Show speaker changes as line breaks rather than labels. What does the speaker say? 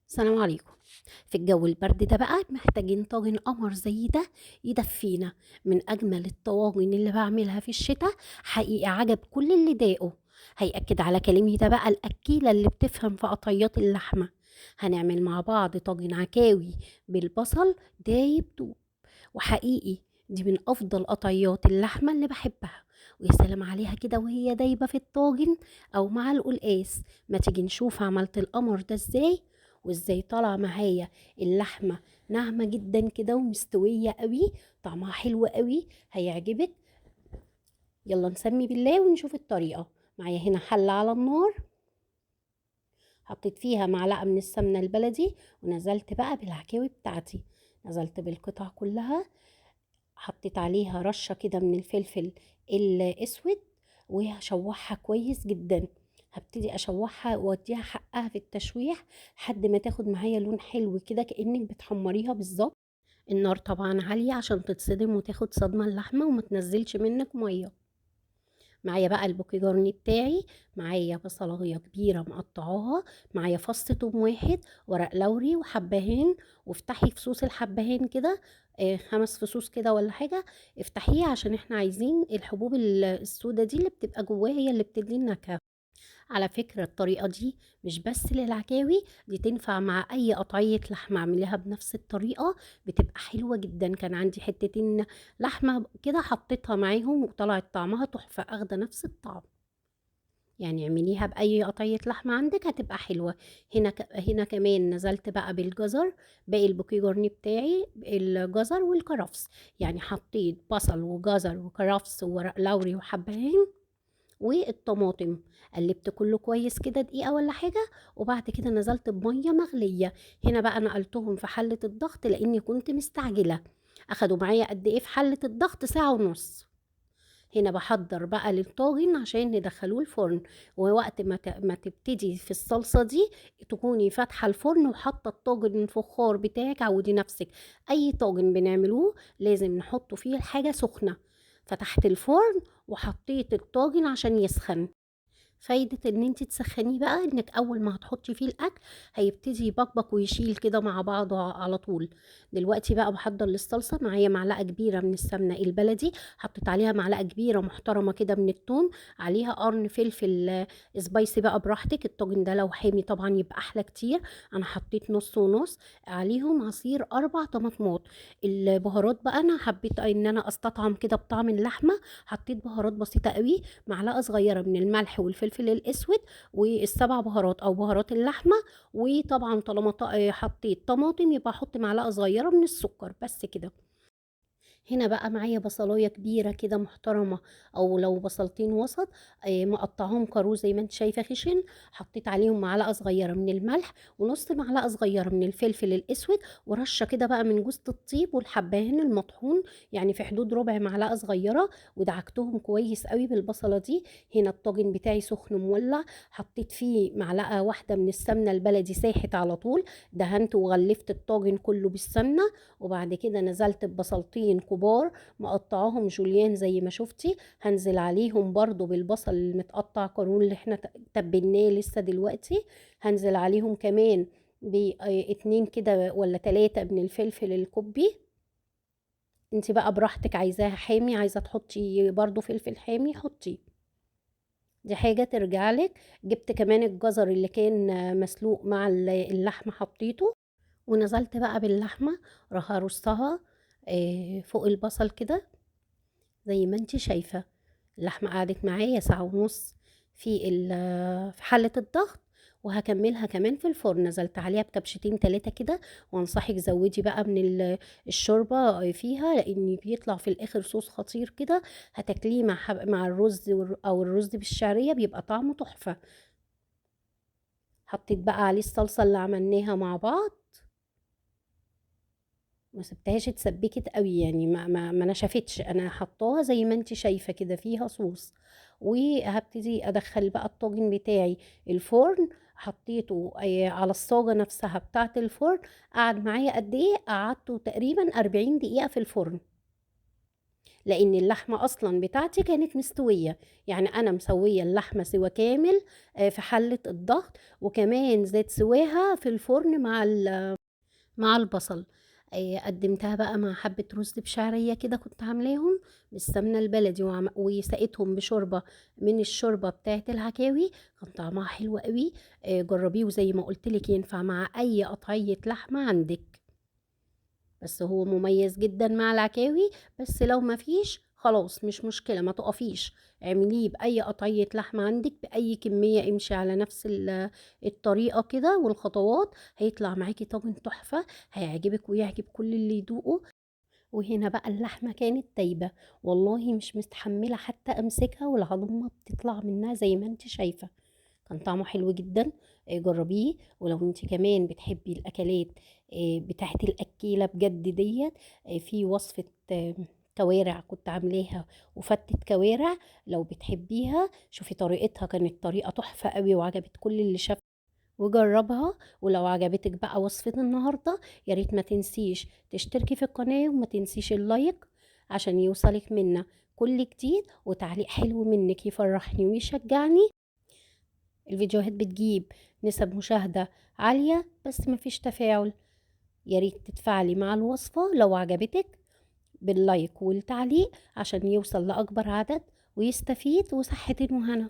السلام عليكم. في الجو البرد ده بقى محتاجين طاجن قمر زي ده يدفينا. من اجمل الطواجن اللي بعملها في الشتاء. حقيقي عجب كل اللي داقه. هيأكد على كلامي ده بقى الأكيلة اللي بتفهم في قطيات اللحمة. هنعمل مع بعض طاجن عكاوي بالبصل دايب دوب. وحقيقي دي من أفضل قطيات اللحمة اللي بحبها. ويا سلام عليها كده وهي دايبة في الطاجن أو مع القلقاس. ما تيجي نشوف عملت القمر ده ازاي، وازاي طالعة معايا اللحمة ناعمة جدا كده ومستوية قوي. طعمها حلو قوي، هيعجبك. يلا نسمي بالله ونشوف الطريقة. معايا هنا حلة على النار، حطيت فيها معلقة من السمنة البلدي، ونزلت بقى بالعكاوي بتاعتي. نزلت بالقطع كلها، حطيت عليها رشة كده من الفلفل الأسود، وهشوحها كويس جدا. هبتدي أشوحها وأديها حقها في التشويح لحد ما تاخد معايا لون حلو كده كأنك بتحمريها بالظبط. النار طبعا عالية عشان تتصدم وتاخد صدمة اللحمة وما تنزلش منك مية. معايا بقى البوكي جارني بتاعي، معايا بصلاية كبيرة مقطعاها، معايا فص توم واحد، ورق لوري وحبهان. وافتحي فصوص الحبهان كده، 5 فصوص كده ولا حاجة. افتحيه عشان احنا عايزين الحبوب السودة دي اللي بتبقى جواها هي اللي بتدي النكهة. على فكرة الطريقة دي مش بس للعكاوي، دي تنفع مع أي قطعية لحمة اعمليها بنفس الطريقة. بتبقى حلوة جدا. كان عندي حتتين لحمة كده حطيتها معاهم وطلعت طعمها تحفة، أخدة نفس الطعم. يعني اعمليها بأي قطعية لحمة عندك هتبقى حلوة. هنا كمان نزلت بقى بالجزر. باقي البوكيه جورني بتاعي الجزر والكرفس. يعني حطيت بصل وجزر وكرفس وورق لوري وحبهان والطماطم. قلبت كله كويس كده دقيقة ولا حاجة، وبعد كده نزلت بمية مغلية. هنا بقى نقلتهم في حلة الضغط لأني كنت مستعجلة. أخدوا معايا قد إيه في حلة الضغط؟ ساعة ونص. هنا بحضر بقى للطاجن عشان ندخلوه الفرن. ووقت ما تبتدي في الصلصة دي تكوني فاتحة الفرن وحاطة الطاجن الفخار بتاعك. عودي نفسك، أي طاجن بنعملوه لازم نحطه فيه الحاجة سخنة. فتحت الفرن وحطيت الطاجن عشان يسخن. فايدة ان انت تسخنيه بقى انك اول ما هتحطي فيه الاكل هيبتدي يبقبق ويشيل كده مع بعضه على طول. دلوقتي بقى بحضر للصلصة. معايا معلقة كبيرة من السمنة البلدي، حطيت عليها معلقة كبيرة محترمة كده من الثوم، عليها قرن فلفل سبايسي بقى براحتك. الطاجن ده لو حامي طبعا يبقى احلى كتير. انا حطيت نص ونص. عليهم عصير 4 طماطمات. البهارات بقى انا حبيت ان انا استطعم كده بطعم اللحمة. حطيت بهارات بسيطة قوي، معلقة صغيرة من الملح والفلفل الأسود وال7 بهارات أو بهارات اللحمة. وطبعا طالما حطيت طماطم يبقى أحط معلقة صغيرة من السكر بس كده. هنا بقى معايا بصلاية كبيرة كده محترمة، او لو بصلتين وسط، مقطعهم كارو زي ما انت شايفة خشن. حطيت عليهم معلقة صغيرة من الملح ونص معلقة صغيرة من الفلفل الاسود، ورشة كده بقى من جوز الطيب والحبهان المطحون، يعني في حدود ربع معلقة صغيرة. ودعكتهم كويس قوي بالبصلة دي. هنا الطاجن بتاعي سخن مولع، حطيت فيه معلقة واحدة من السمنة البلدي ساحت على طول. دهنت وغلفت الطاجن كله بالسمنة. وبعد كده نزلت ببصلتين كبار مقطعاهم جوليان زي ما شفتي. هنزل عليهم برضو بالبصل المتقطع قانون اللي احنا تبلناه لسه دلوقتي. هنزل عليهم كمان باتنين كده ولا 3 من الفلفل الكوبي. انت بقى براحتك، عايزاها حامي عايزة تحطي برضو فلفل حامي حطي، دي حاجة ترجعلك. جبت كمان الجزر اللي كان مسلوق مع اللحمة حطيته. ونزلت بقى باللحمة، راح ارصها فوق البصل كده زي ما انت شايفة. اللحمة قعدت معايا ساعة ونص في حلة الضغط. وهكملها كمان في الفرن. نزلت عليها بكبشتين 3 كده. وانصحك زودي بقى من الشوربة فيها لان بيطلع في الاخر صوص خطير كده. هتاكليه مع الرز او الرز بالشعرية بيبقى طعمه تحفة. حطيت بقى عليه الصلصة اللي عملناها مع بعض. ما سبتهاش اتسبكت قوي، يعني ما نشفتش. انا حطاها زي ما انت شايفه كده فيها صوص. وهبتدي ادخل بقى الطاجن بتاعي الفرن. حطيته على الصاجه نفسها بتاعه الفرن. قعد معايا قد ايه؟ قعدته تقريبا 40 دقيقه في الفرن. لان اللحمه اصلا بتاعتي كانت مستويه، يعني انا مسويه اللحمه سوا كامل في حله الضغط، وكمان زيت سواها في الفرن مع البصل. قدمتها بقى مع حبة رز بشعرية كده كنت عاملاهم بالسمنة البلدي، وسقيتهم بشوربة من الشوربة بتاعة العكاوي. كان طعمها حلو قوي. جربيه، وزي ما قلتلك ينفع مع أي قطعية لحمة عندك، بس هو مميز جدا مع العكاوي. بس لو ما فيش خلاص مش مشكلة، ما تقفيش، اعمليه بأي قطعية لحمة عندك بأي كمية، امشي على نفس الطريقة كده والخطوات، هيطلع معاكي طاجن تحفة، هيعجبك ويعجب كل اللي يدوقه. وهنا بقى اللحمة كانت دايبة، والله مش مستحملة حتى امسكها، والعظمة بتطلع منها زي ما انت شايفة. كان طعمه حلو جدا. جربيه. ولو انت كمان بتحبي الاكلات بتاعت الاكيله بجد ديت، في وصفه كوارع كنت عاملاها، وفتة كوارع، لو بتحبيها شوفي طريقتها، كانت طريقه تحفه قوي وعجبت كل اللي شاف وجربها. ولو عجبتك بقى وصفة النهارده، يا ريت ما تنسيش تشتركي في القناه، وما تنسيش اللايك عشان يوصلك منا كل جديد، وتعليق حلو منك يفرحني ويشجعني. الفيديوهات بتجيب نسب مشاهدة عالية بس مفيش تفاعل. يا ريت تتفاعلي مع الوصفة لو عجبتك باللايك والتعليق عشان يوصل لأكبر عدد ويستفيد، وصحة وهنا.